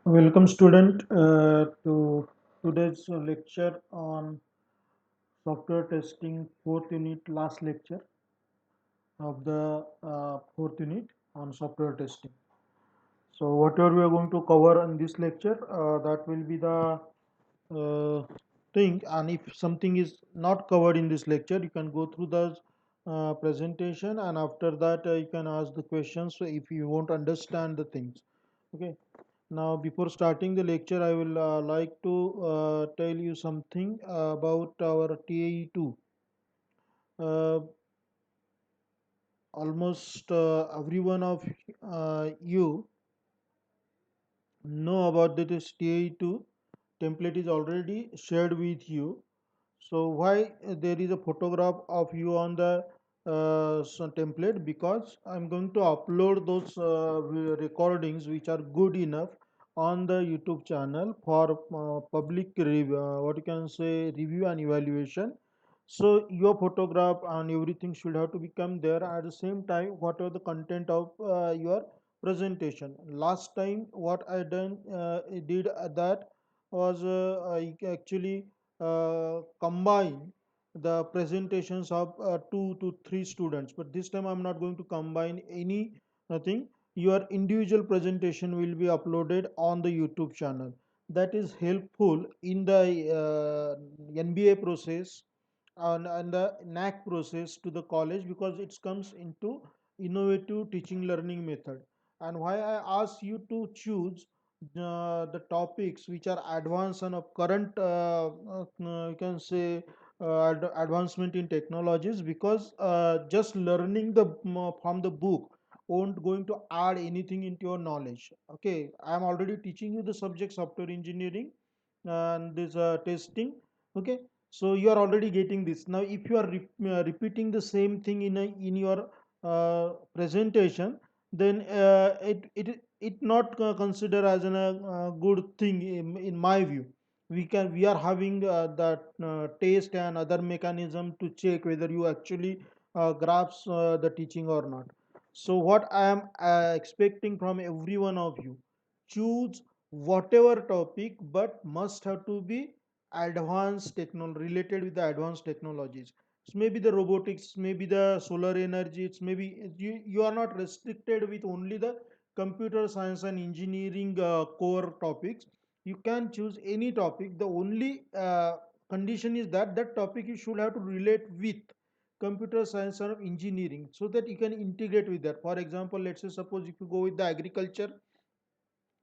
Welcome, student, to today's lecture on software testing, fourth unit, last lecture of the fourth unit on software testing. So, whatever we are going to cover in this lecture, that will be the thing. And if something is not covered in this lecture, you can go through the presentation, and after that, you can ask the questions. So, if you won't understand the things, okay. Now, before starting the lecture, I will like to tell you something about our TAE2. Uh, Almost every one of you know about this TAE2 template is already shared with you. So why there is a photograph of you on the template? Because I'm going to upload those recordings which are good enough on the YouTube channel for public review, what you can say, review and evaluation. So your photograph and everything should have to become there at the same time. Whatever the content of your presentation. Last time, what I did that was I actually combine the presentations of two to three students, but this time I'm not going to combine any nothing. Your individual presentation will be uploaded on the YouTube channel. That is helpful in the NBA process and the NAC process to the college, because it comes into innovative teaching learning method. And why I ask you to choose the topics which are advanced and of current, you can say, advancement in technologies, because just learning from the book won't going to add anything into your knowledge. Okay, I am already teaching you the subject software engineering and this testing. Okay, so you are already getting this. Now if you are repeating the same thing in your presentation, then it not consider as a good thing in my view. We are having that taste and other mechanism to check whether you actually grasp the teaching or not. So what I am expecting from every one of you, choose whatever topic, but must have to be advanced technology, related with the advanced technologies. It's maybe the robotics, maybe the solar energy. It's maybe you are not restricted with only the computer science and engineering core topics. You can choose any topic. The only condition is that that topic you should have to relate with computer science or engineering, so that you can integrate with that. For example, let's say, suppose if you go with the agriculture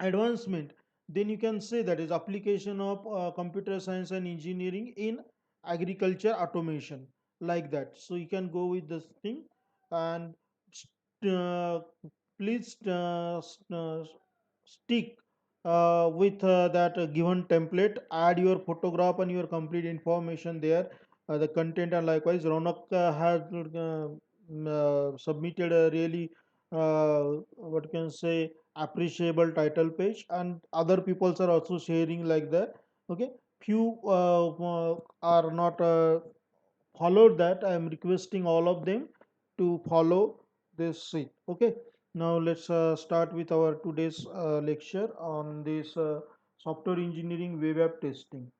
advancement, then you can say that is application of computer science and engineering in agriculture automation, like that. So you can go with this thing. And uh, please stick with that given template. Add your photograph and your complete information there, the content. And likewise, Ronak has submitted a really what can say, appreciable title page, and other peoples are also sharing like that. Okay, few are not followed that. I am requesting all of them to follow this sheet. Okay, now let's start with our today's lecture on this software engineering web app testing.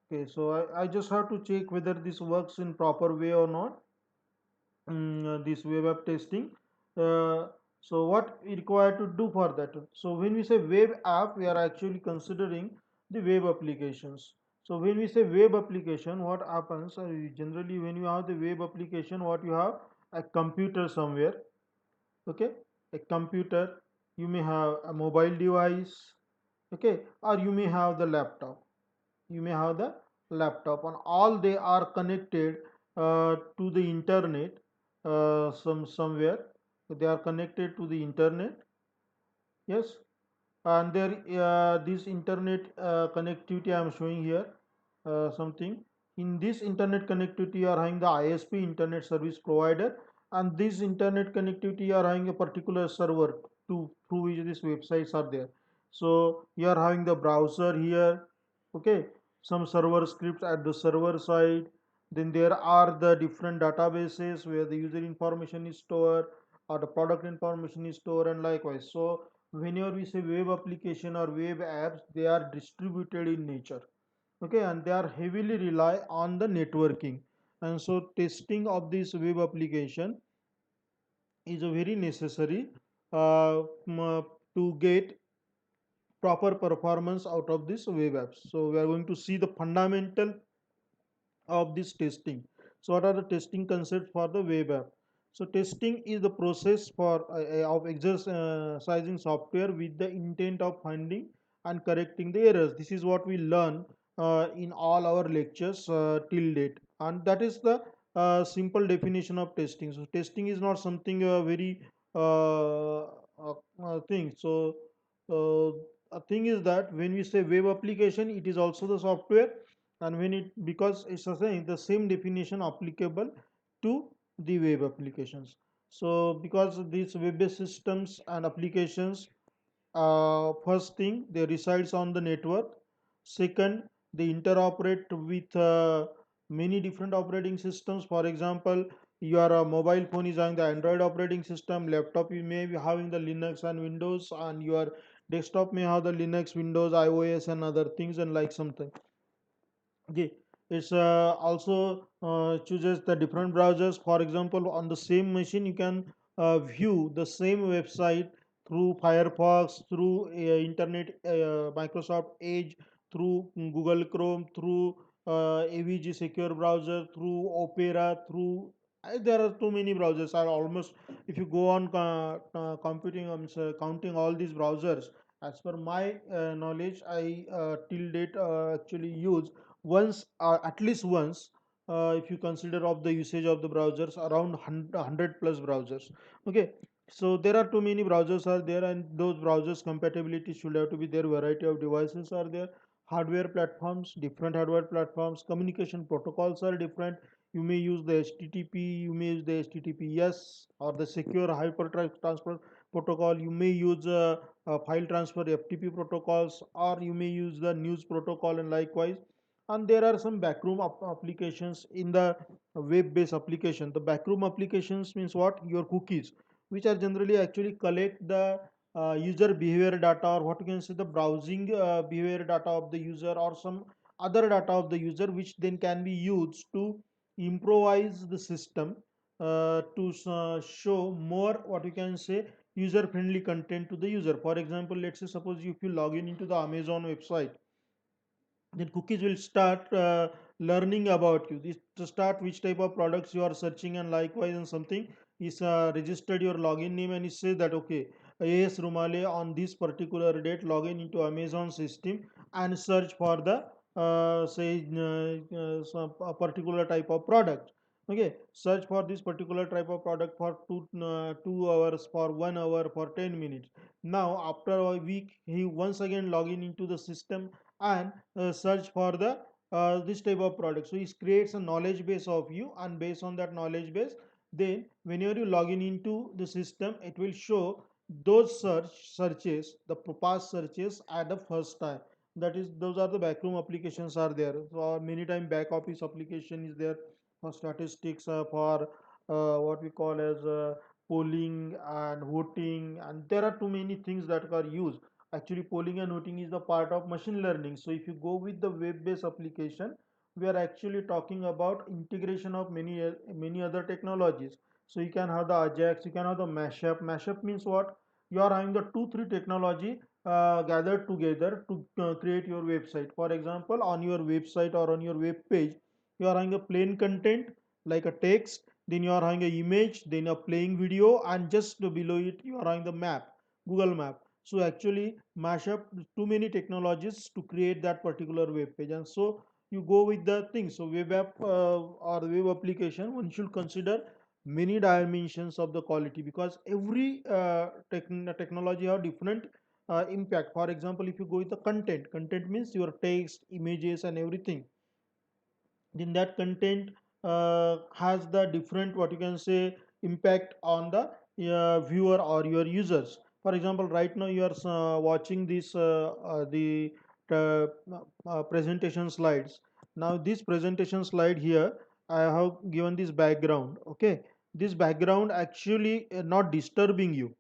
Okay, so I just have to check whether this works in proper way or not. This web app testing. Uh, so what we require to do for that? So when we say web app, we are actually considering the web applications. So when we say web application, what happens? Generally, when you have the web application, what you have, a computer somewhere. Okay, a computer. You may have a mobile device. Okay, or you may have the laptop. You may have the laptop, and all they are connected to the internet. Somewhere they are connected to the internet. Yes, and there this internet connectivity I am showing here, something. In this internet connectivity, you are having the ISP, internet service provider, and this internet connectivity, you are having a particular server to through which these websites are there. So you are having the browser here. Okay, some server scripts at the server side. Then there are the different databases where the user information is stored or the product information is stored, and likewise. So whenever we say web application or web apps, they are distributed in nature, okay, and they are heavily rely on the networking. And so testing of this web application is a very necessary to get proper performance out of this web apps. So we are going to see the fundamental of this testing. So what are the testing concepts for the web app? So testing is the process of exercising software with the intent of finding and correcting the errors. This is what we learn in all our lectures till date, and that is the simple definition of testing. So testing is not something very thing. So a thing is that when we say web application, it is also the software, and when it, because it's the same definition applicable to the web applications. So because these web-based systems and applications, first thing, they resides on the network. Second, they interoperate with many different operating systems. For example, your mobile phone is on the Android operating system, laptop you may be having the Linux and Windows, and your desktop may have the Linux, Windows, iOS and other things and like something. Okay, it's also chooses the different browsers. For example, on the same machine, you can view the same website through Firefox, through Internet, Microsoft Edge, through Google Chrome, through AVG Secure browser, through Opera, through there are too many browsers. Are almost, if you go on computing, counting all these browsers. As per my knowledge, I till date actually use once, at least once, if you consider of the usage of the browsers, around 100 plus browsers. Okay, so there are too many browsers are there, and those browsers compatibility should have to be there. Variety of devices are there, hardware platforms, different hardware platforms, communication protocols are different. You may use the HTTP, you may use the HTTPS or the secure transfer protocol. You may use file transfer FTP protocols, or you may use the news protocol, and likewise. And there are some backroom applications in the web-based application. The backroom applications means what? Your cookies, which are generally actually collect the user behavior data, or what you can say, the browsing behavior data of the user, or some other data of the user, which then can be used to improvise the system to show more, what you can say, user friendly content to the user. For example, let's say, suppose if you log in into the Amazon website, then cookies will start learning about you. This to start which type of products you are searching, and likewise, and something is registered your login name, and it says that, okay, AS Rumale on this particular date login into Amazon system and search for the say some a particular type of product. Okay, search for this particular type of product for 2 hours, for 1 hour, for 10 minutes. Now after a week, he once again log in into the system and search for the this type of product. So it creates a knowledge base of you, and based on that knowledge base, then whenever you log in into the system, it will show those searches, the past searches at the first time. That is, those are the backroom applications are there. So many time back office application is there for statistics, for what we call as polling and voting, and there are too many things that are used. Actually, polling and voting is the part of machine learning. So if you go with the web-based application, we are actually talking about integration of many other technologies. So you can have the Ajax, you can have the mashup. Mashup means what? You are having the two three technology gathered together to create your website. For example, on your website or on your web page, you are having a plain content like a text, then you are having a image, then a playing video, and just below it you are having the map, Google Map. So actually mash up too many technologies to create that particular web page, and so you go with the thing. So web app or web application, one should consider many dimensions of the quality, because every technology have different impact. For example, if you go with the content means your text, images and everything, then that content has the different, what you can say, impact on the viewer or your users. For example, right now you are watching this the uh, presentation slides. Now this presentation slide here, I have given this background. Okay, this background actually not disturbing you.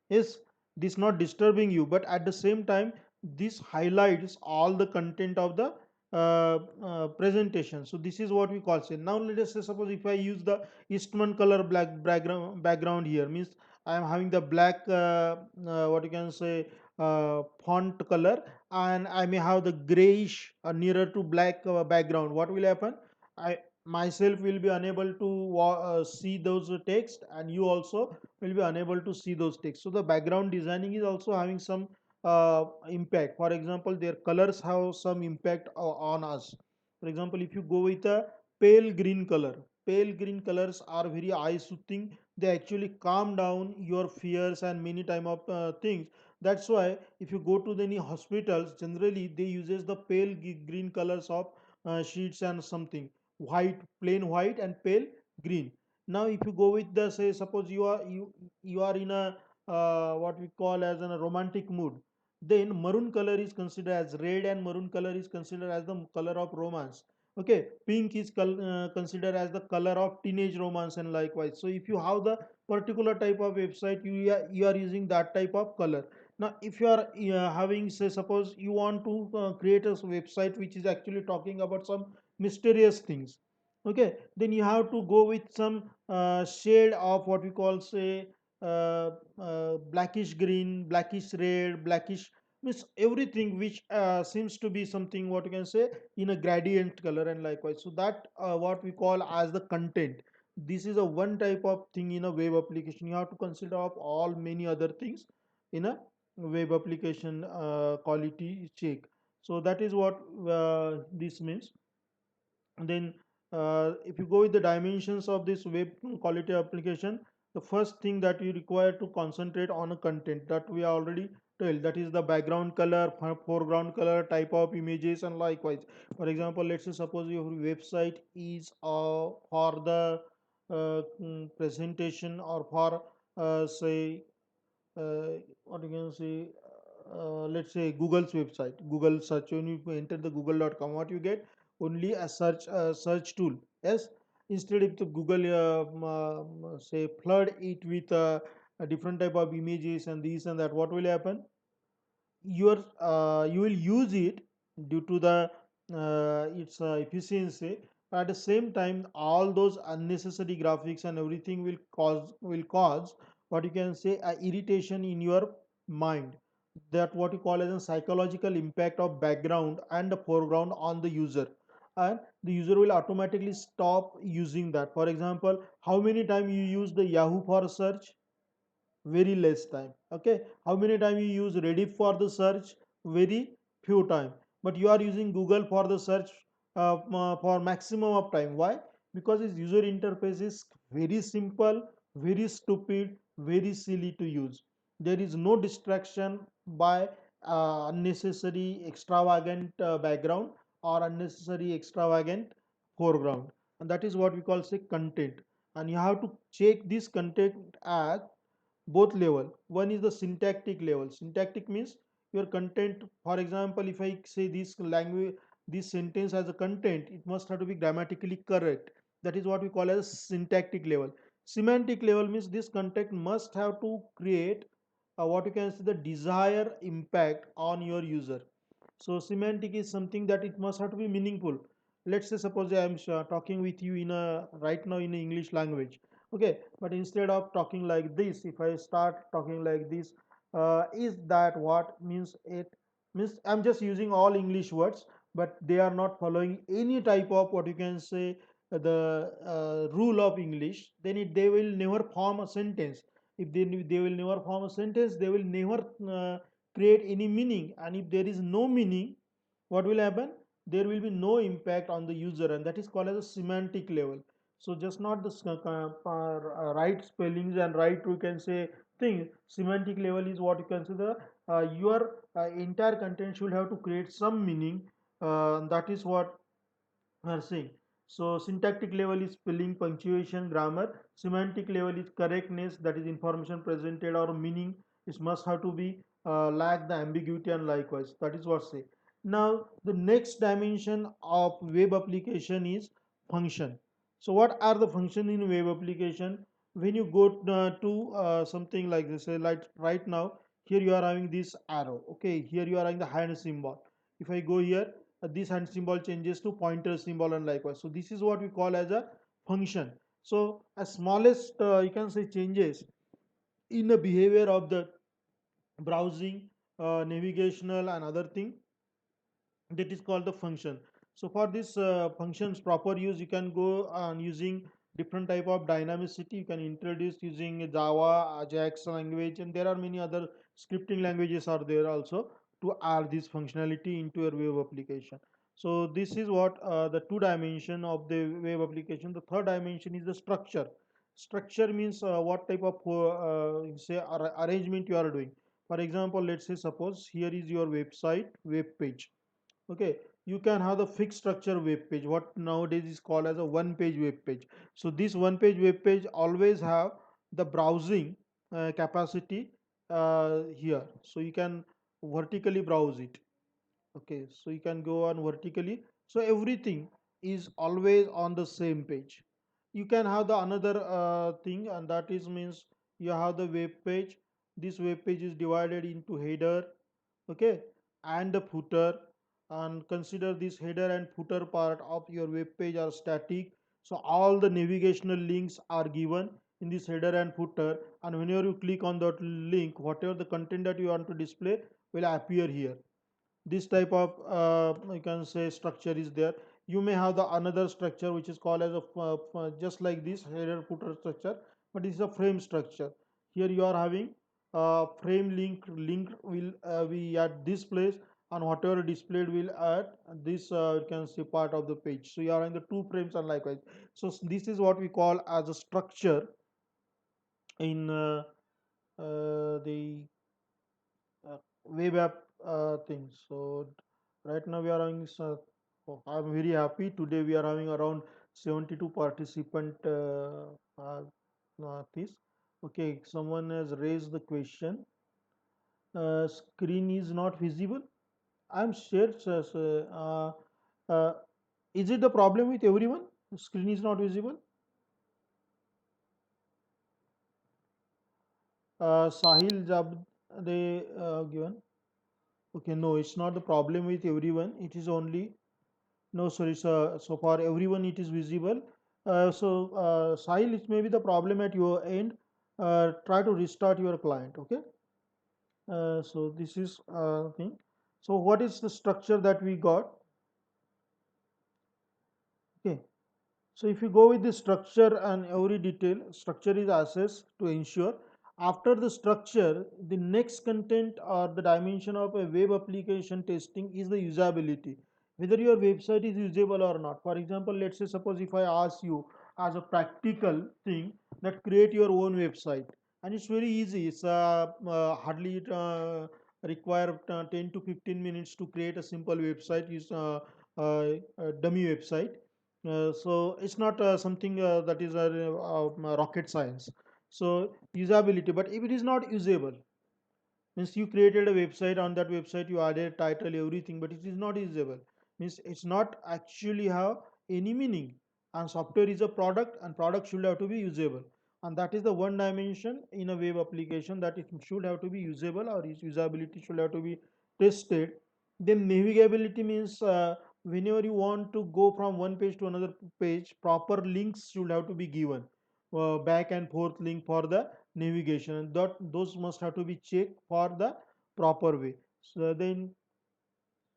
Yes, this not disturbing you, but at the same time this highlights all the content of the presentation. So this is what we call say. Now let us say, suppose if I use the Eastman color black background here, means I am having the black what you can say font color, and I may have the grayish nearer to black background. What will happen? I myself will be unable to see those text, and you also will be unable to see those text. So the background designing is also having some impact. For example, their colors have some impact on us. For example, if you go with a pale green colors are very eye soothing. They actually calm down your fears and many time of things. That's why if you go to any hospitals, generally they uses the pale green colors of sheets and something white, plain white and pale green. Now if you go with the, say suppose you are in a what we call as in a romantic mood, then maroon color is considered as red, and maroon color is considered as the color of romance. Okay, pink is considered as the color of teenage romance, and likewise. So if you have the particular type of website, you are using that type of color. Now if you are having, say suppose you want to create a website which is actually talking about some mysterious things, okay, then you have to go with some shade of what we call say blackish green, blackish red, blackish, means everything which seems to be something what you can say in a gradient color, and likewise. So that what we call as the content. This is a one type of thing in a web application. You have to consider of all many other things in a web application quality check. So that is what this means. And then if you go with the dimensions of this web quality application, the first thing that you require to concentrate on a content that we already tell, that is the background color, foreground color, type of images, and likewise. For example, let's say suppose your website is for the presentation, or for say what you can say let's say Google's website, Google search. When you enter the google.com, what you get? Only a search tool. Yes, instead if the Google say flood it with a different type of images and this and that, what will happen? You will use it due to the its efficiency. But at the same time, all those unnecessary graphics and everything will cause what you can say a irritation in your mind. That what you call as a psychological impact of background and the foreground on the user, and the user will automatically stop using that. For example, how many times you use the Yahoo for search? Very less time. Okay, how many time you use Reddit for the search? Very few time. But you are using Google for the search for maximum of time. Why? Because its user interface is very simple, very stupid, very silly to use. There is no distraction by unnecessary extravagant background or unnecessary extravagant foreground. And that is what we call say content. And you have to check this content as both level. One is the syntactic level. Syntactic means your content. For example, if I say this language, this sentence as a content, it must have to be grammatically correct. That is what we call as syntactic level. Semantic level means this content must have to create what you can say the desired impact on your user. So semantic is something that it must have to be meaningful. Let's say suppose I am talking with you in a right now in a English language. Okay, but instead of talking like this, if I start talking like this, is that what means? It means I'm just using all English words, but they are not following any type of what you can say the rule of English. Then they will never form a sentence. If they will never form a sentence, they will never create any meaning. And if there is no meaning, what will happen? There will be no impact on the user, and that is called as a semantic level. So just not the right spellings and right we can say thing. Semantic level is what you consider your entire content should have to create some meaning. That is what we are saying. So syntactic level is spelling, punctuation, grammar. Semantic level is correctness, that is information presented or meaning. It must have to be lack the ambiguity, and likewise. That is what say. Now the next dimension of web application is function. So what are the function in web application? When you go to something like this, like right now here you are having this arrow. Okay, here you are having the hand symbol. If I go here, this hand symbol changes to pointer symbol and likewise. So this is what we call as a function. So as smallest you can say changes in the behavior of the browsing, navigational and other thing, that is called the function. So for this functions proper use, you can go on using different type of dynamicity. You can introduce using Java, Ajax language, and there are many other scripting languages are there also to add this functionality into your web application. So this is what the two dimension of the web application. The third dimension is the structure. Structure means what type of say arrangement you are doing. For example, let's say suppose here is your website web page. Okay, you can have the fixed structure web page, what nowadays is called as a one page web page. So this one page web page always have the browsing capacity here, so you can vertically browse it. Okay, so you can go on vertically, so everything is always on the same page. You can have the another thing, and that is means you have the web page. This web page is divided into header, okay, and the footer. And consider this header and footer part of your web page are static, so all the navigational links are given in this header and footer, and whenever you click on that link, whatever the content that you want to display will appear here. This type of you can say structure is there. You may have the another structure which is called as a just like this header footer structure, but this is a frame structure. Here you are having frame link will be at this place, and whatever displayed will at this you can see part of the page. So you are in the two frames and likewise. So this is what we call as a structure in the web app things. So right now we are having. Oh, I'm very happy. Today we are having around 72 participant. This. Okay, someone has raised the question. Screen is not visible. I'm sure. Uh, is it the problem with everyone? Screen is not visible. Sahil Jab they given. Okay, no, it's not the problem with everyone. It is only. No, sorry, so for everyone it is visible. Sahil, it may be the problem at your end. Try to restart your client, okay? So this is thing. So what is the structure that we got? Okay. So if you go with the structure and every detail, structure is assessed to ensure. After the structure, the next content or the dimension of a web application testing is the usability. Whether your website is usable or not. For example, let's say suppose if I ask you as a practical thing that create your own website, and it's very easy. It's hardly require 10 to 15 minutes to create a simple website. Use a dummy website. So it's not something that is rocket science. So usability, but if it is not usable, means you created a website, on that website you added title everything, but it is not usable, means it's not actually have any meaning. And software is a product, and product should have to be usable, and that is the one dimension in a web application, that it should have to be usable, or its usability should have to be tested. Then navigability means whenever you want to go from one page to another page, proper links should have to be given, back and forth link for the navigation, and that those must have to be checked for the proper way. So then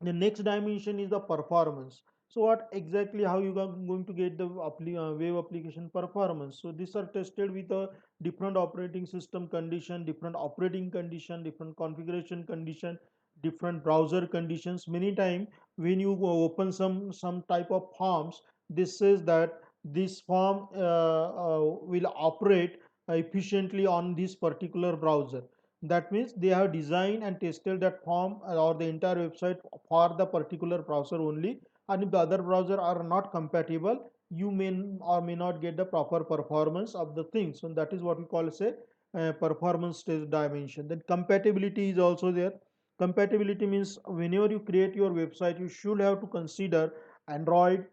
the next dimension is the performance. So what exactly, how you are going to get the web application performance? So these are tested with a different operating system condition, different operating condition, different configuration condition, different browser conditions. Many time when you open some type of forms, this says that this form will operate efficiently on this particular browser. That means they have designed and tested that form or the entire website for the particular browser only, and if the other browser are not compatible, you may or may not get the proper performance of the thing. So that is what we call as a performance test dimension. Then compatibility is also there. Compatibility means whenever you create your website, you should have to consider Android,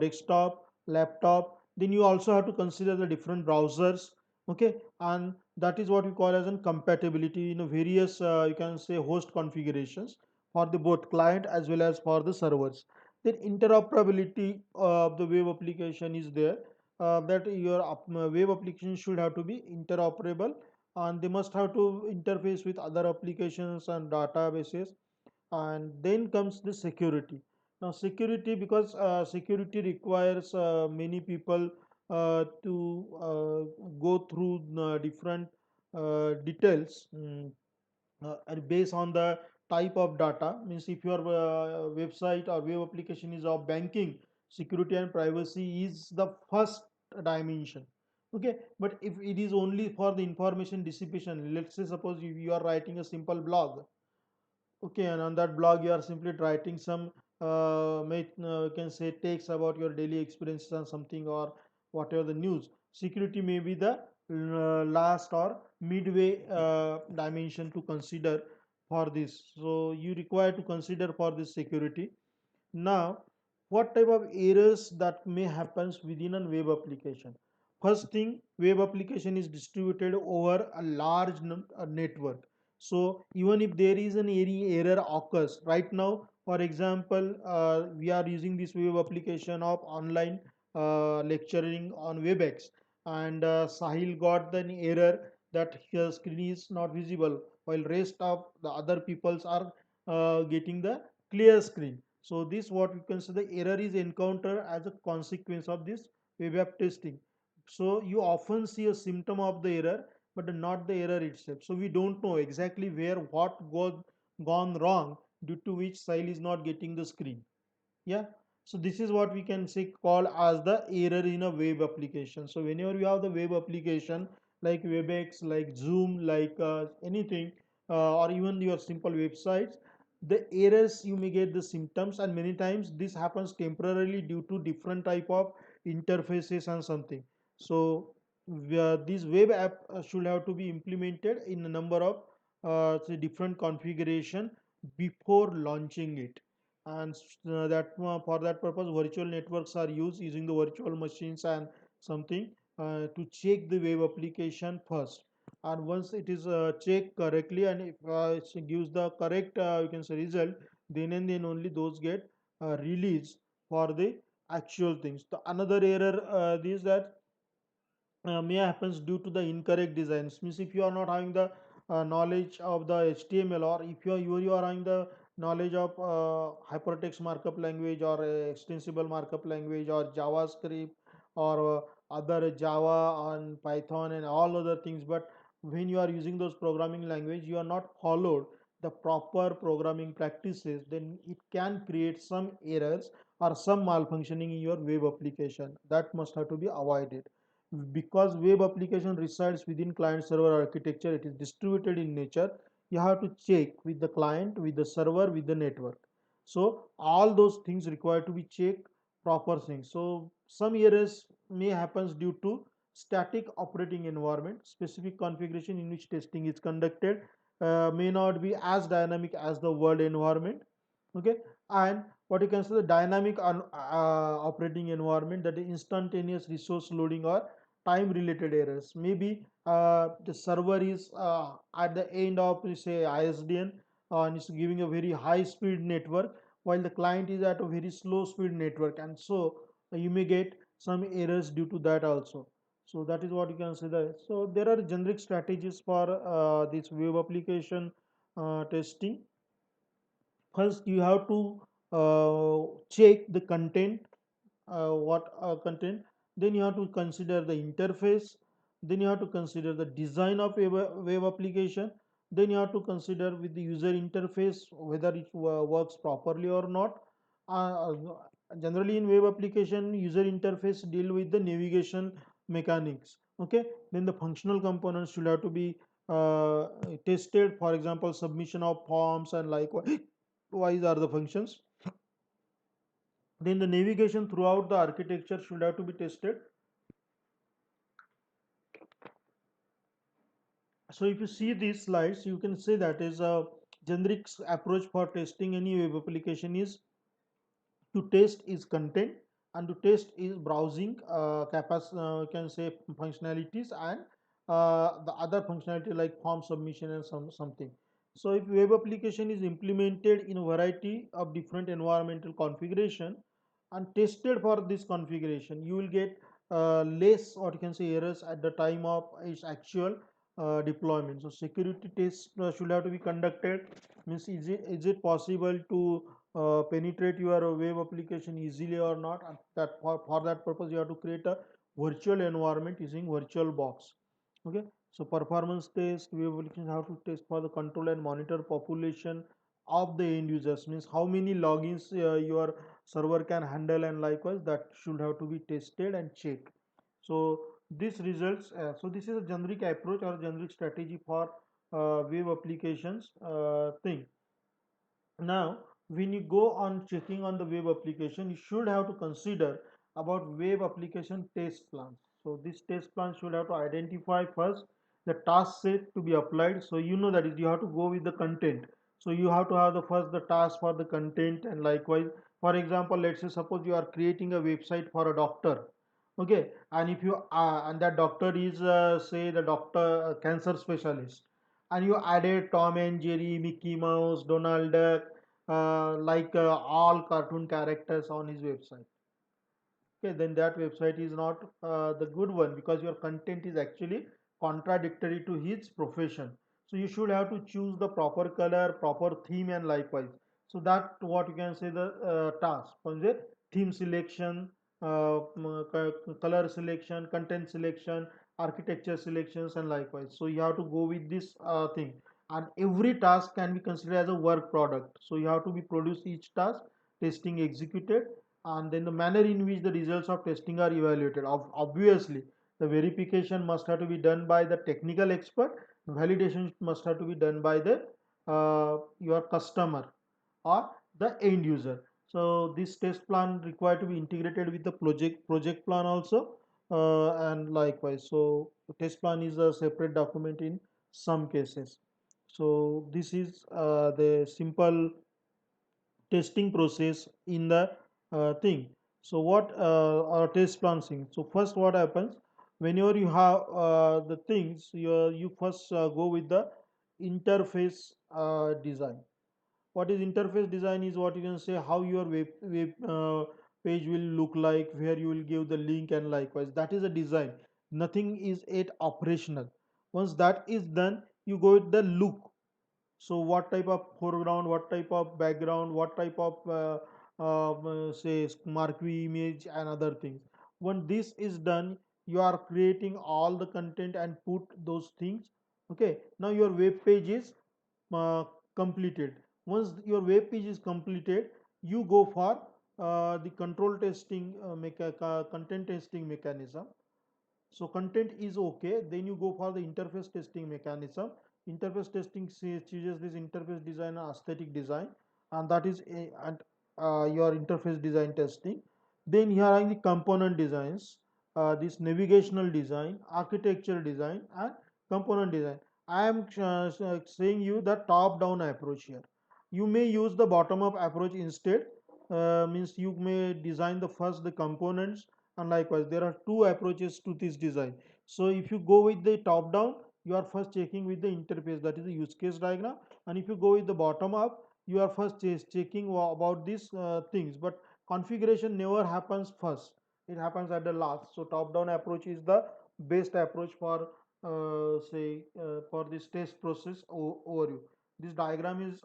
desktop, laptop. Then you also have to consider the different browsers. Okay, and that is what we call as a compatibility in a various you can say host configurations for the both client as well as for the servers. Then interoperability of the web application is there, that your web application should have to be interoperable, and they must have to interface with other applications and databases. And then comes the security. Now security, because security requires many people to go through different details, and based on the type of data. Means if your website or web application is of banking, security and privacy is the first dimension. Okay, but if it is only for the information dissipation, let's say suppose you are writing a simple blog. Okay, and on that blog you are simply writing some you can say takes about your daily experiences and something, or whatever the news. Security may be the last or midway dimension to consider for this. So you require to consider for this security. Now, what type of errors that may happens within a web application? First thing, web application is distributed over a large network. So even if there is an any error occurs right now, for example, we are using this web application of online lecturing on WebEx, and Sahil got an error that his screen is not visible, while rest of the other peoples are getting the clear screen. So this what we consider the error is encountered as a consequence of this web app testing. So you often see a symptom of the error, but not the error itself. So we don't know exactly where what gone wrong, due to which Sahil is not getting the screen. Yeah, so this is what we can say call as the error in a web application. So whenever you have the web application like WebEx, like Zoom, like anything, or even your simple websites, the errors you may get the symptoms, and many times this happens temporarily due to different type of interfaces and something. So this web app should have to be implemented in a number of say different configuration before launching it. And that for that purpose virtual networks are used, using the virtual machines and something to check the web application first. And once it is checked correctly, and if it gives the correct you can say result, then and then only those get released for the actual things. The another error is that may happens due to the incorrect designs. Means if you are not having the knowledge of the HTML, or if you are having the knowledge of hypertext markup language, or extensible markup language, or JavaScript, or other Java and Python and all other things, but when you are using those programming language you are not followed the proper programming practices, then it can create some errors or some malfunctioning in your web application. That must have to be avoided. Because web application resides within client server architecture, it is distributed in nature. You have to check with the client, with the server, with the network. So all those things require to be checked proper things. So some errors may happens due to static operating environment. Specific configuration in which testing is conducted may not be as dynamic as the world environment. Okay, and what you can say the dynamic operating environment, that is instantaneous resource loading or time related errors. Maybe the server is at the end of say ISDN, and it's giving a very high speed network, while the client is at a very slow speed network, and so you may get some errors due to that also. So that is what you can say there. So there are generic strategies for this web application testing. First you have to check the content, what content. Then you have to consider the interface. Then you have to consider the design of a web application. Then you have to consider with the user interface whether it works properly or not. uh, Generally in web application user interface deal with the navigation mechanics. Okay, then the functional components should have to be tested. For example, submission of forms and likewise are the functions. Then the navigation throughout the architecture should have to be tested. So if you see these slides, you can say that is a generic approach for testing any web application is to test is content, and to test is browsing can say functionalities, and the other functionality like form submission and something. So if web application is implemented in a variety of different environmental configuration and tested for this configuration, you will get less, or you can say, errors at the time of its actual deployment. So security tests should have to be conducted. Means is it possible to penetrate your web application easily or not? And that for that purpose you have to create a virtual environment using VirtualBox. Okay, so performance test, web application have to test for the control and monitor population of the end users. Means how many logins your server can handle, and likewise that should have to be tested and checked. So this results. So this is a generic approach or generic strategy for web applications thing. Now, when you go on checking on the web application, you should have to consider about web application test plans. So this test plan should have to identify first the task set to be applied. So you know that is you have to go with the content. So you have to have the first the task for the content, and likewise, for example, let's say suppose you are creating a website for a doctor. Okay, and if you and that doctor is say the doctor cancer specialist, and you added Tom and Jerry, Mickey Mouse, Donald Duck, all cartoon characters on his website. Okay, then that website is not the good one, because your content is actually contradictory to his profession. So you should have to choose the proper color, proper theme, and likewise. So that what you can say the task. From there, theme selection, color selection, content selection, architecture selections, and likewise. So you have to go with this thing, and every task can be considered as a work product. So you have to be produce each task, testing executed, and then the manner in which the results of testing are evaluated. Obviously, the verification must have to be done by the technical expert. Validation must have to be done by the your customer or the end user. So this test plan required to be integrated with the project plan also, and likewise. So the test plan is a separate document in some cases. So this is the simple testing process in the thing. So what are test plans? So first what happens whenever you have the things, you first go with the interface design. What is interface design is what you can say how your web page will look like, where you will give the link, and likewise that is a design. Nothing is yet operational. Once that is done, you go with the look. So what type of foreground, what type of background, what type of say marquee image and other things. When this is done, you are creating all the content and put those things. Okay, now your web page is uh, completed. Once your web page is completed, you go for the control testing, content testing mechanism. So content is okay, then you go for the interface testing mechanism. Interface testing chooses this interface design and aesthetic design, and that is your interface design testing. Then here are the component designs, this navigational design, architecture design, and component design. I am saying you the top down approach here. You may use the bottom up approach instead. Means you may design the first the components, and likewise there are two approaches to this design. So if you go with the top down, you are first checking with the interface, that is the use case diagram, and if you go with the bottom up, you are first checking about these things, but configuration never happens first, it happens at the last. So top down approach is the best approach for say for this test process overview. This diagram is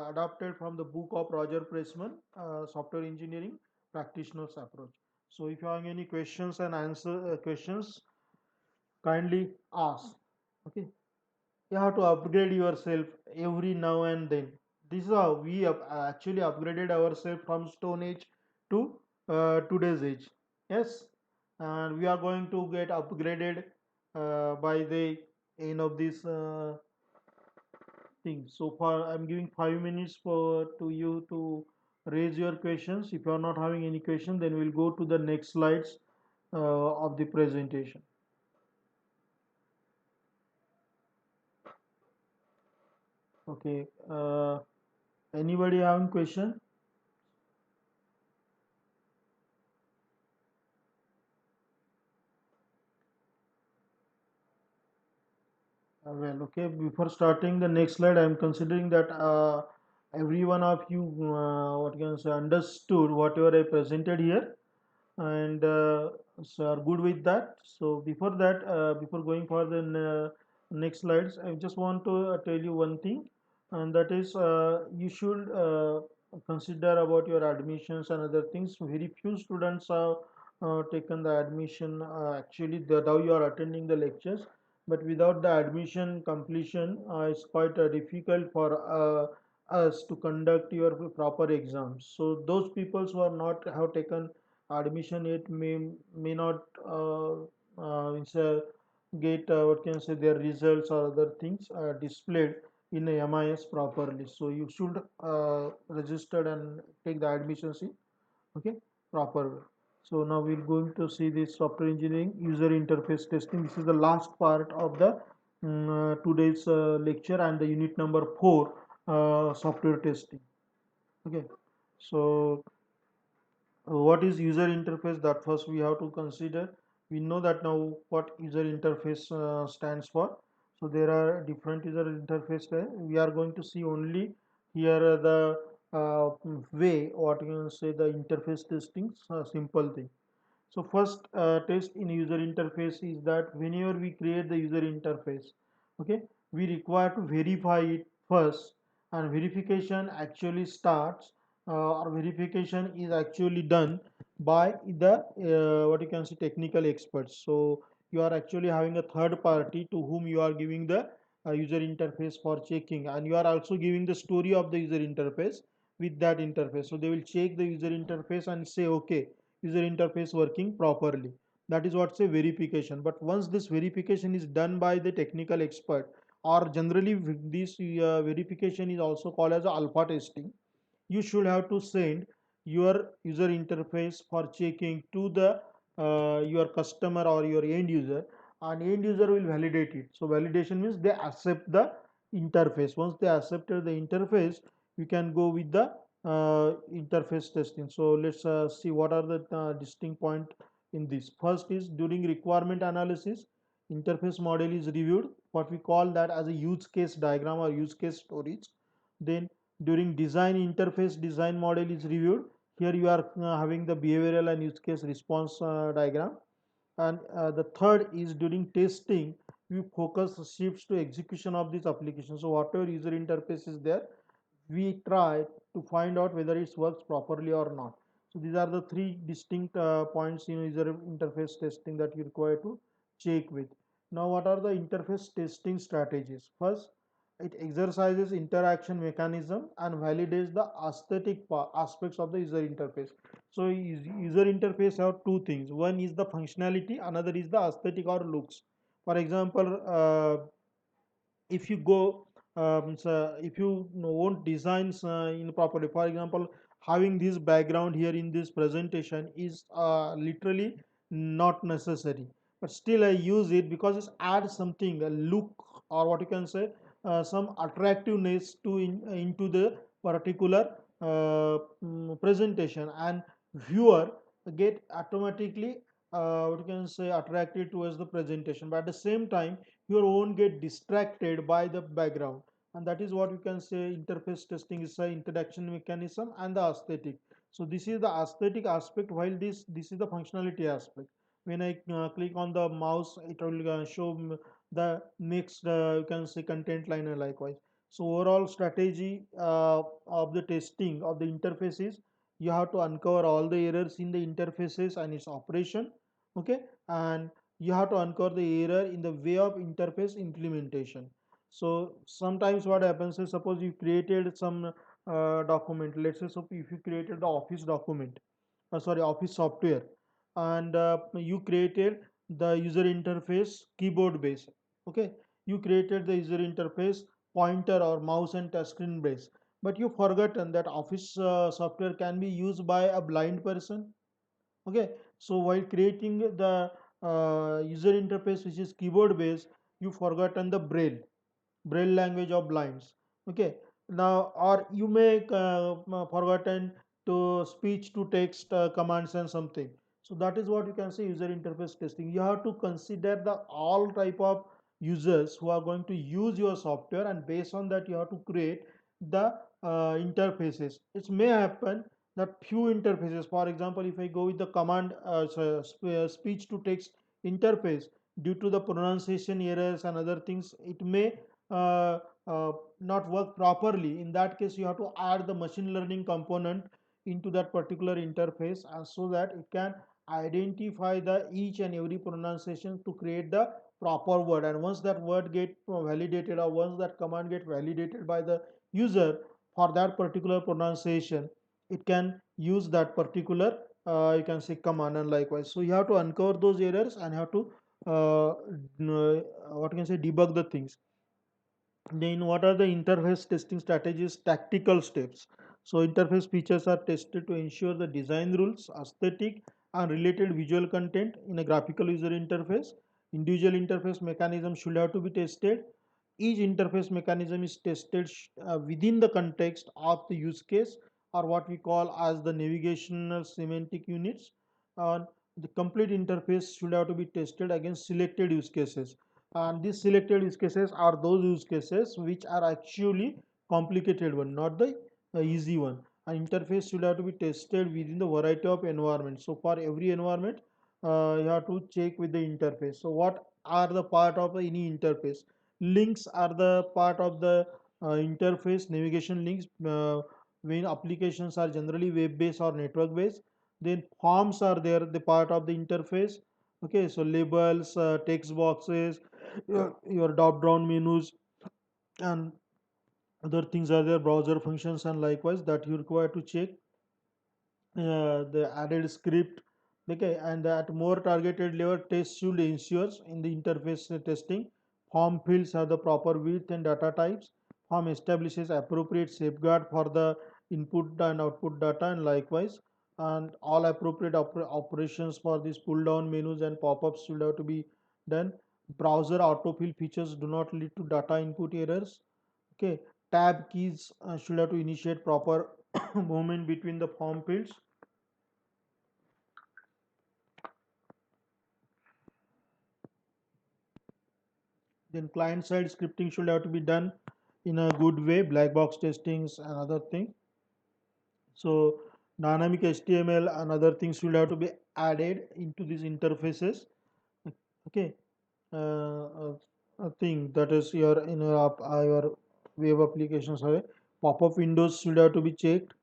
adapted from the book of Roger Pressman, software engineering practitioners approach. So if you have any questions and answer questions, kindly ask. Okay, you have to upgrade yourself every now and then. This is how we actually upgraded ourselves from Stone Age to today's age. Yes, and we are going to get upgraded by the end of this thing. So far, I'm giving 5 minutes for to you to raise your questions. If you are not having any question, then we'll go to the next slides of the presentation. Okay. Anybody having question? Well, okay, before starting the next slide, I'm considering that every one of you, what can I say, understood whatever I presented here, and so are good with that. So before that, before going for the next slides, I just want to tell you one thing, and that is you should consider about your admissions and other things. Very few students have taken the admission. Actually, now you are attending the lectures, but without the admission completion, it's quite difficult for us to conduct your proper exams. So those people who are not have taken admission it may not it's get what can I say their results or other things displayed in a MIS properly. So you should register and take the admissions in okay proper way. So now we're going to see this software engineering user interface testing. This is the last part of the today's lecture and the unit number 4 software testing. Okay, so what is user interface, that first we have to consider. We know that now what user interface stands for. So there are different user interface there. We are going to see only here the way what you can say the interface testing simple thing. So first test in user interface is that whenever we create the user interface, okay, we require to verify it first, and verification actually starts or verification is actually done by the what you can say technical experts. So you are actually having a third party to whom you are giving the user interface for checking, and you are also giving the story of the user interface with that interface. So they will check the user interface and say okay, user interface working properly. That is what's a verification. But once this verification is done by the technical expert, or generally this verification is also called as alpha testing, you should have to send your user interface for checking to the your customer or your end user, and end user will validate it. So validation means they accept the interface. Once they accepted the interface, you can go with the interface testing. So let's see what are the distinct point in this. First is during requirement analysis, interface model is reviewed, what we call that as a use case diagram or use case storage. Then during design, interface design model is reviewed. Here you are having the behavioral and use case response diagram. And the third is during testing, we focus shifts to execution of this application. So whatever user interface is there, we try to find out whether it works properly or not. So these are the three distinct points in user interface testing that you require to check with. Now, what are the interface testing strategies? First, it exercises interaction mechanism and validates the aesthetic aspects of the user interface. So user interface have two things. One is the functionality, another is the aesthetic or looks. For example, if you go so if you won't designs in properly, for example, having this background here in this presentation is literally not necessary, but still I use it because it adds something, a look, or what you can say some attractiveness to into the particular presentation, and viewer get automatically what you can say attracted towards the presentation, but at the same time you won't get distracted by the background. And that is what you can say interface testing is an introduction mechanism and the aesthetic. So this is the aesthetic aspect, while this is the functionality aspect. When I click on the mouse, it will show the next you can say content liner likewise. So overall strategy of the testing of the interfaces, you have to uncover all the errors in the interfaces and its operation, okay, and you have to uncover the error in the way of interface implementation. So sometimes what happens is, suppose you created some document, let's say, so if you created the office document, sorry, office software, and you created the user interface keyboard base, okay, you created the user interface pointer or mouse and touchscreen base, but you forgotten that office software can be used by a blind person, okay. So while creating the user interface which is keyboard based, you forgotten the braille language of blinds, okay. Now, or you may forgotten to speech to text commands and something. So that is what you can say user interface testing. You have to consider the all type of users who are going to use your software, and based on that you have to create the interfaces. It may happen that few interfaces, for example, if I go with the command speech to text interface, due to the pronunciation errors and other things, it may uh, not work properly. In that case, you have to add the machine learning component into that particular interface, and so that it can identify the each and every pronunciation to create the proper word. And once that word get validated, or once that command get validated by the user for that particular pronunciation, it can use that particular you can say command. And likewise, so you have to uncover those errors and have to what you can say debug the things. Then what are the interface testing strategies, tactical steps? So interface features are tested to ensure the design rules, aesthetic and related visual content in a graphical user interface. Individual interface mechanism should have to be tested. Each interface mechanism is tested within the context of the use case, or what we call as the navigational semantic units. And the complete interface should have to be tested against selected use cases, and these selected use cases are those use cases which are actually complicated one, not the easy one. An interface should have to be tested within the variety of environments. So for every environment, you have to check with the interface. So what are the part of any interface? Links are the part of the interface. Navigation links, when applications are generally web based or network based. Then forms are there, the part of the interface. Okay, so labels, text boxes, your drop down menus and other things are there, browser functions, and likewise that you require to check the added script. Okay, and at more targeted level, test should ensure in the interface testing. Form fields have the proper width and data types. Form establishes appropriate safeguard for the input and output data, and likewise, and all appropriate operations for these pull down menus and pop-ups should have to be done. Browser autofill features do not lead to data input errors. Okay, tab keys should have to initiate proper movement between the form fields. Then client side scripting should have to be done in a good way, black box testings and other thing. So dynamic HTML and other things should have to be added into these interfaces. Okay, a thing that is your in your web applications. Sorry, pop-up windows should have to be checked.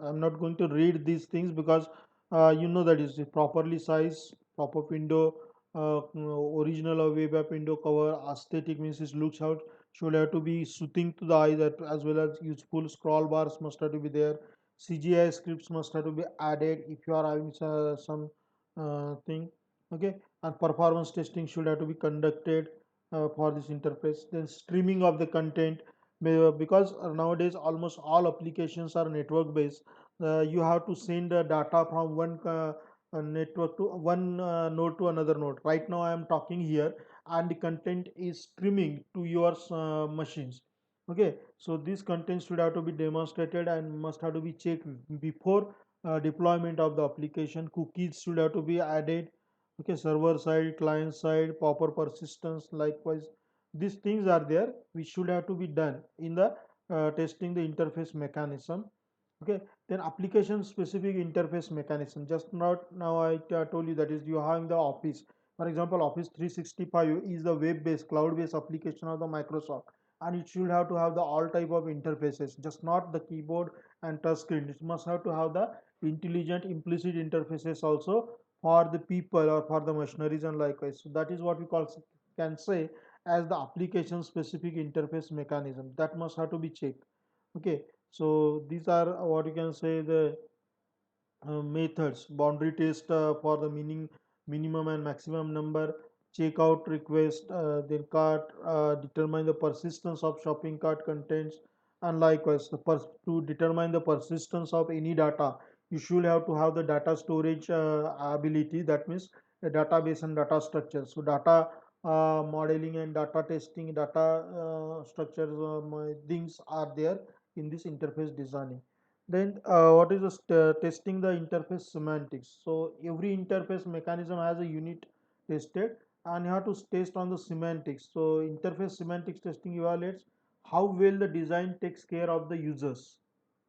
I'm not going to read these things because you know that is properly sized pop-up window. Original or web app window cover aesthetic means it looks out, should have to be soothing to the eye, that as well as useful scroll bars must have to be there. CGI scripts must have to be added if you are having some thing. Okay, and performance testing should have to be conducted for this interface. Then streaming of the content, because nowadays almost all applications are network based. You have to send data from one network to one node to another node. Right now I am talking here and the content is streaming to your machines. Okay, so this content should have to be demonstrated and must have to be checked before deployment of the application. Cookies should have to be added. Okay, server side, client side, proper persistence, likewise these things are there which should have to be done in the testing the interface mechanism. Okay, then application specific interface mechanism, just not now I told you, that is you having the office. For example, office 365 is the web based cloud based application of the Microsoft, and it should have to have the all type of interfaces, just not the keyboard and touch screen. It must have to have the intelligent implicit interfaces also for the people or for the machineries, and likewise. So that is what we call, can say, as the application specific interface mechanism that must have to be checked. Okay, so these are what you can say the methods. Boundary test for the meaning minimum and maximum number. Checkout request, then cart, determine the persistence of shopping cart contents, and likewise to determine the persistence of any data, you should have to have the data storage ability. That means a database and data structure. So data modeling and data testing, data structures, things are there in this interface designing. Then what is the testing the interface semantics? So every interface mechanism has a unit tested. and you have to test on the semantics. So interface semantics testing evaluates how well the design takes care of the users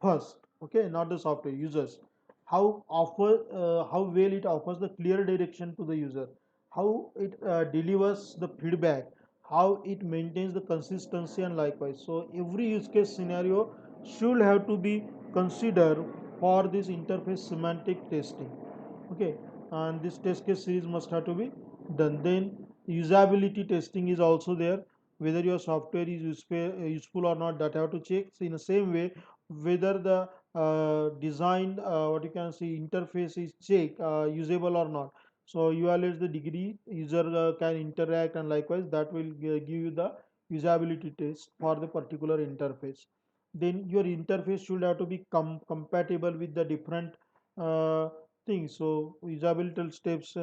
first, okay, not the software users. How well it offers the clear direction to the user, how it delivers the feedback, how it maintains the consistency, and likewise. So every use case scenario should have to be considered for this interface semantic testing, okay. And this test case series must have to be done. Then usability testing is also there, whether your software is useful or not, that have to check. So in the same way, whether the design what you can see interface is check usable or not. So evaluates the degree user can interact, and likewise that will give you the usability test for the particular interface. Then your interface should have to be compatible with the different uh, things. So usability steps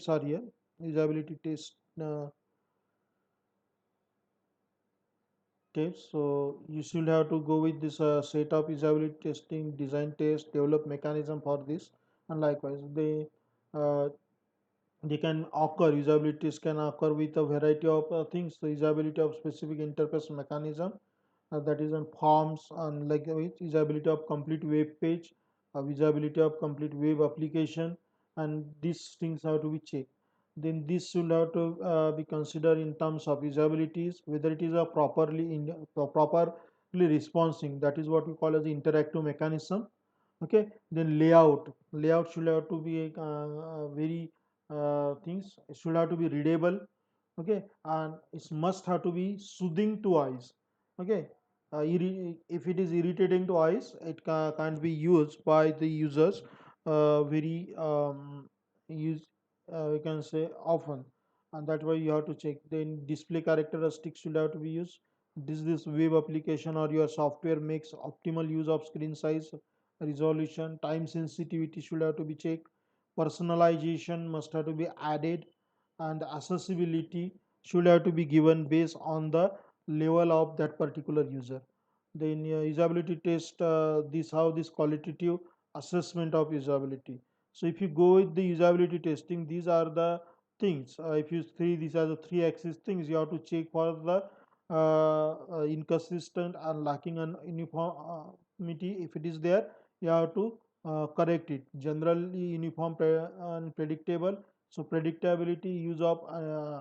are here. Usability test steps. So you should have to go with this set of usability testing, design test, develop mechanism for this, and likewise uh, they can occur. Usabilities can occur with a variety of things. The usability of specific interface mechanism, that is on forms, and like with usability of complete web page, usability of complete web application, and these things have to be checked. Then this should have to be considered in terms of usabilities, whether it is a properly responding, that is what we call as the interactive mechanism, okay. Then layout should have to be very things, it should have to be readable, okay, and it must have to be soothing to eyes, okay. If it is irritating to eyes, it can't be used by the users very use we can say often, and that's why you have to check. Then display characteristics should have to be used. This web application or your software makes optimal use of screen size, resolution, time sensitivity should have to be checked. Personalization must have to be added, and accessibility should have to be given based on the level of that particular user. Then usability test, this how this qualitative assessment of usability. So if you go with the usability testing, these are the things. If you see, these are the three axis things you have to check for the inconsistent and lacking an uniformity. If it is there, you have to correct it. Generally uniform and predictable. So predictability, use of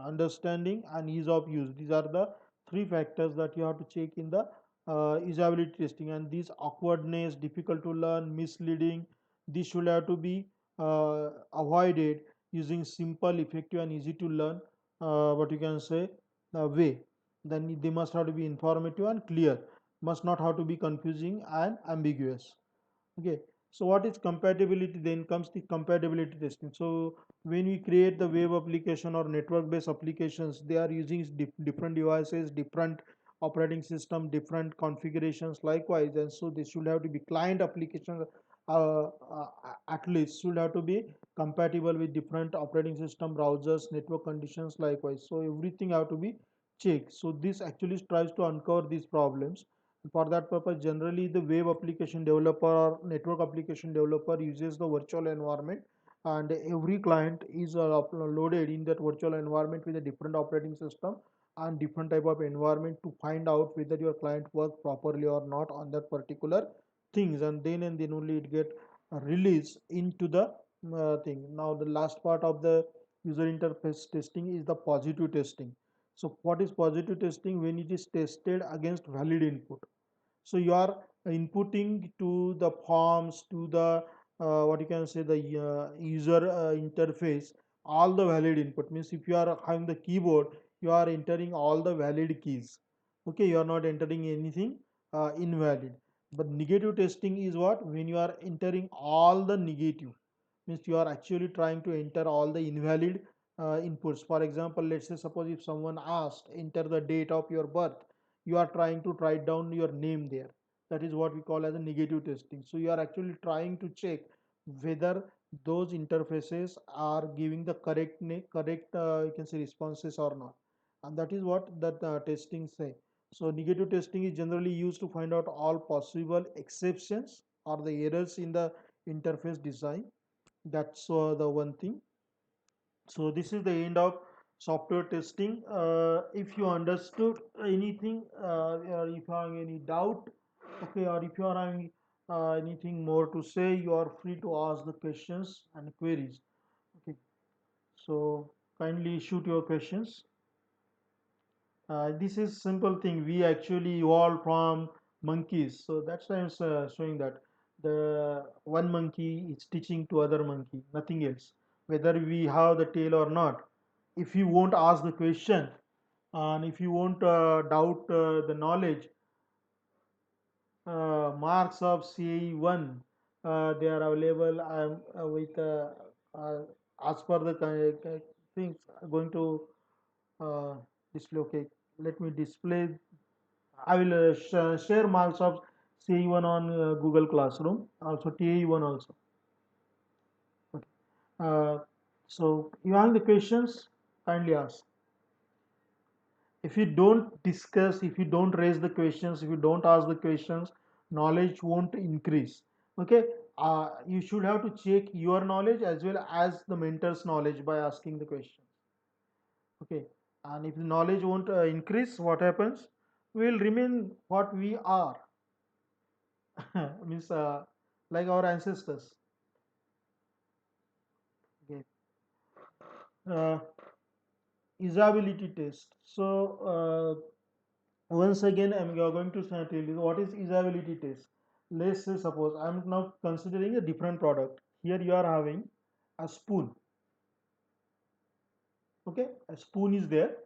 understanding, and ease of use, these are the three factors that you have to check in the usability testing. And these awkwardness, difficult to learn, misleading, this should have to be avoided using simple, effective, and easy to learn what you can say way. Then they must have to be informative and clear, must not have to be confusing and ambiguous, okay. So what is compatibility? Then comes the compatibility testing. So when we create the web application or network based applications, they are using different devices, different operating system, different configurations, likewise. And so they should have to be client applications, at least should have to be compatible with different operating system, browsers, network conditions, likewise. So everything have to be checked. So this actually tries to uncover these problems. For that purpose, generally the web application developer or network application developer uses the virtual environment, and every client is loaded in that virtual environment with a different operating system and different type of environment to find out whether your client work properly or not on that particular things, and then only it get released into the thing. Now the last part of the user interface testing is the positive testing. So what is positive testing? When it is tested against valid input. So you are inputting to the forms, to the what you can say the user interface, all the valid input. Means if you are having the keyboard, you are entering all the valid keys, okay. You are not entering anything invalid. But negative testing is what? When you are entering all the negative, means you are actually trying to enter all the invalid inputs. For example, let's say suppose if someone asked enter the date of your birth, you are trying to write down your name there. That is what we call as a negative testing. So you are actually trying to check whether those interfaces are giving the correct you can say responses or not, and that is what that testing say. So negative testing is generally used to find out all possible exceptions or the errors in the interface design. That's the one thing. So this is the end of software testing. If you understood anything, or if you have any doubt, okay, or if you are having anything more to say, you are free to ask the questions and queries. Okay, so kindly shoot your questions. This is simple thing. We actually evolved from monkeys, so that's why I'm showing that the one monkey is teaching to other monkey, nothing else. Whether we have the tail or not, if you won't ask the question and if you won't doubt the knowledge, marks of CAE1, they are available. I'm with uh, as per the things going to uh, display. Okay, let me display. I will share marks of CE1 on Google Classroom, also TAE1 also. Okay. So you have the questions, kindly ask. If you don't discuss, if you don't raise the questions, if you don't ask the questions, knowledge won't increase. Okay, you should have to check your knowledge as well as the mentor's knowledge by asking the questions. Okay, and if the knowledge won't increase, what happens? We will remain what we are. Means like our ancestors. Okay. Uh, Usability test. So once again, I'm going to tell you what is usability test. Let's say suppose I'm now considering a different product. Here you are having a spoon. Okay, a spoon is there,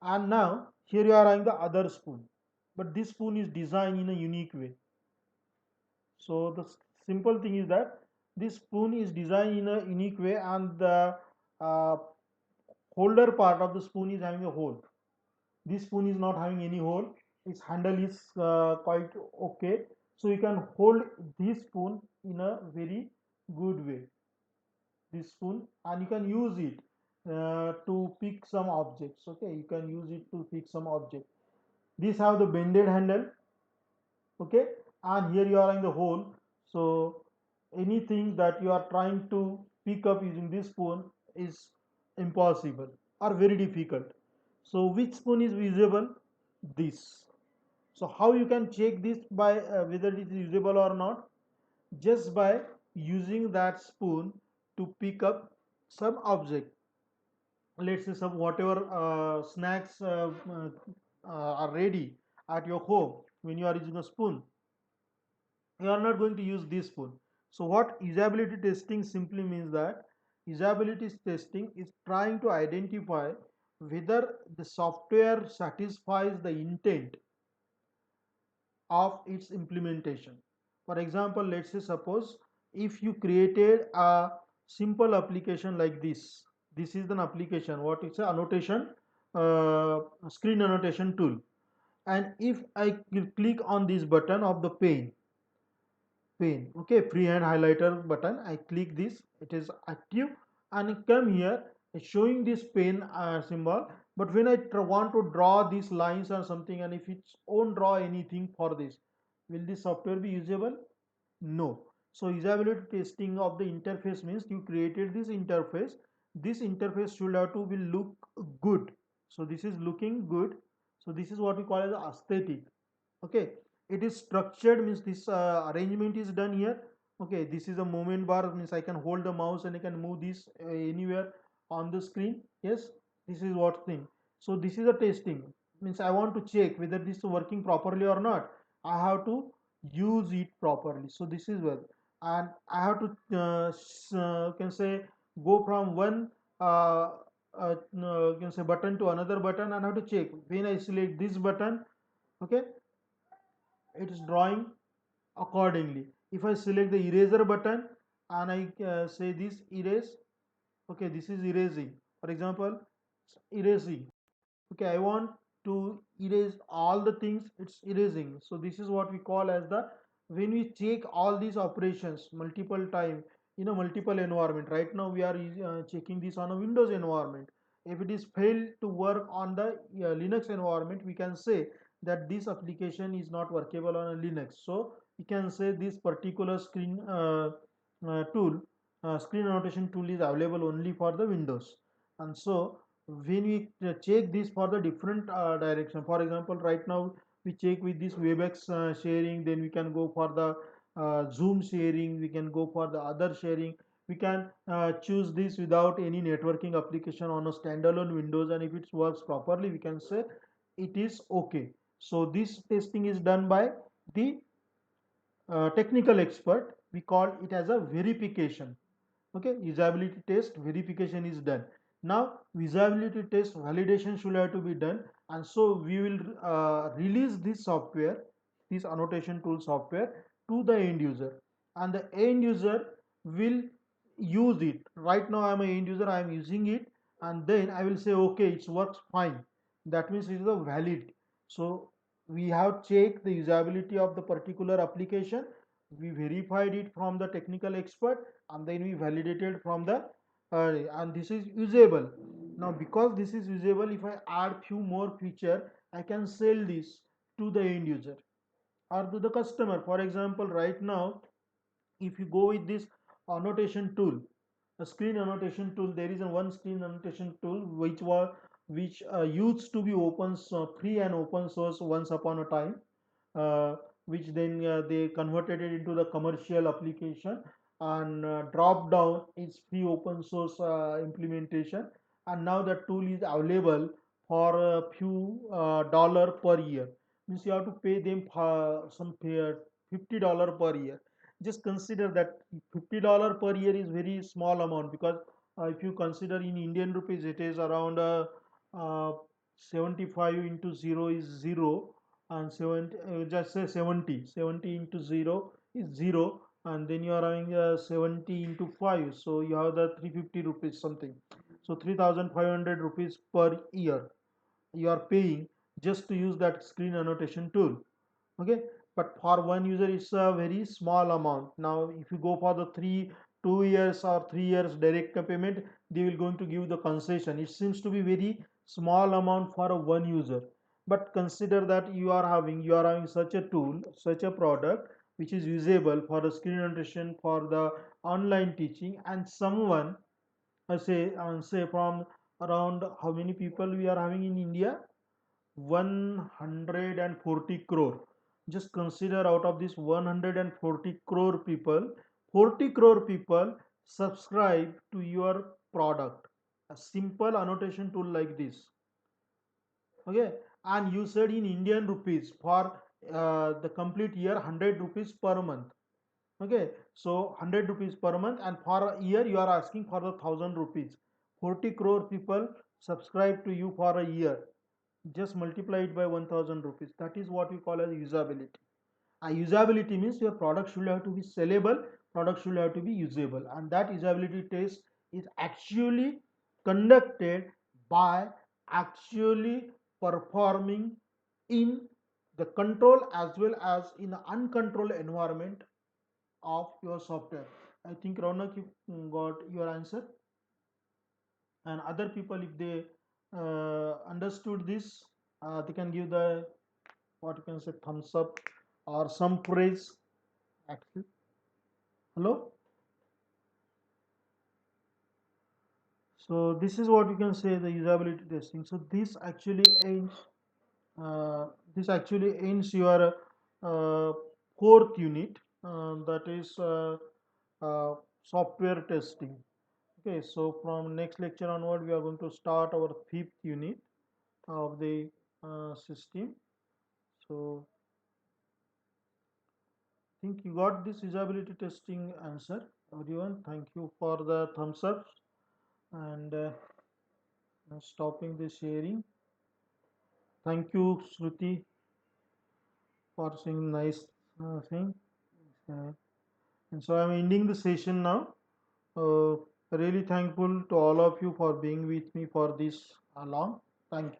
and now here you are having the other spoon, but this spoon is designed in a unique way. So the simple thing is that this spoon is designed in a unique way, and the uh, holder part of the spoon is having a hole. This spoon is not having any hole. Its handle is quite okay, so you can hold this spoon in a very good way, this spoon, and you can use it to pick some objects. Okay, you can use it to pick some object. This have the bended handle. Okay, and here you are in the hole, so anything that you are trying to pick up using this spoon is impossible or very difficult. So which spoon is usable? This. So how you can check this by whether it is usable or not? Just by using that spoon to pick up some object. Let's say some whatever snacks are ready at your home. When you are using a spoon, you are not going to use this spoon. So what usability testing simply means, that usability testing is trying to identify whether the software satisfies the intent of its implementation. For example, let's say suppose if you created a simple application like this. This is an application, what is a annotation, screen annotation tool. And if I click on this button of the pane, okay, freehand highlighter button, I click this, it is active, and come here, it's showing this pen symbol. But when I want to draw these lines or something, and if it won't draw anything for this, will this software be usable? No. So usability testing of the interface means you created this interface. This interface should have to will look good. So this is looking good. So this is what we call as aesthetic. Okay, it is structured means this arrangement is done here. Okay, this is a movement bar, means I can hold the mouse and I can move this anywhere on the screen. Yes, this is what thing. So this is a testing, means I want to check whether this is working properly or not. I have to use it properly. So this is well, and I have to can say go from one can say button to another button, and I have to check when I select this button. Okay, it is drawing accordingly. If I select the eraser button and I say this erase, okay, this is erasing. For example, erasing. Okay, I want to erase all the things, it's erasing. So this is what we call as the, when we check all these operations multiple time in a multiple environment. Right now we are checking this on a Windows environment. If it is failed to work on the Linux environment, we can say that this application is not workable on a Linux. So we can say this particular screen annotation tool is available only for the Windows. And so when we check this for the different direction. For example, right now we check with this webex sharing, then we can go for the zoom sharing, we can go for the other sharing. We can choose this without any networking application on a standalone windows, and if it works properly we can say it is okay. So this testing is done by the technical expert. We call it as a verification. Okay, usability test verification is done. Now usability test validation should have to be done, and so we will release this software, this annotation tool software, to the end user, and the end user will use it. Right now I am an end user, I am using it, and then I will say okay, it works fine. That means it is a valid. So we have checked the usability of the particular application, we verified it from the technical expert, and then we validated from the and this is usable. Now because this is usable, if I add few more feature, I can sell this to the end user or to the customer. For example, right now if you go with this annotation tool, a screen annotation tool, there is a one screen annotation tool which used to be free and open source once upon a time, uh, which then they converted it into the commercial application, and drop down its free open source implementation, and now the tool is available for a few dollar per year. Means you have to pay them some $50 per year. Just consider that $50 per year is very small amount, because if you consider in Indian rupees, it is around uh, 75 into 0 is 0, and 70, just say 70 into 0 is 0, and then you are having 70 into 5, so you have the 350 rupees something. So 3500 rupees per year you are paying just to use that screen annotation tool. Okay, but for one user it's a very small amount. Now if you go for the 2 years or 3 years direct payment, they will going to give the concession. It seems to be very small amount for a one user, but consider that you are having such a tool, such a product which is usable for the screen annotation, for the online teaching, and someone say from around, how many people we are having in India? 140 crore. Just consider, out of this 140 crore people, 40 crore people subscribe to your product, a simple annotation tool like this. Okay, and you said in Indian rupees for the complete year 100 rupees per month. Okay, so 100 rupees per month, and for a year you are asking for the 1000 rupees. 40 crore people subscribe to you for a year. Just multiply it by 1000 rupees. That is what we call as usability. Usability means your product should have to be sellable, product should have to be usable, and that usability test is actually conducted by actually performing in the control as well as in the uncontrolled environment of your software. I think Ronak, you got your answer, and other people, if they understood this, they can give the, what you can say, thumbs up or some praise. Actually, hello. So this is what you can say, the usability testing. So uh, this actually ends your fourth unit, that is software testing. Okay, so from next lecture onward, we are going to start our fifth unit of the system. So I think you got this usability testing answer, everyone. Thank you for the thumbs up, and stopping the sharing. Thank you, Shruti, for saying nice thing. Uh, and so I'm ending the session now. Really thankful to all of you for being with me for this long. Thank you.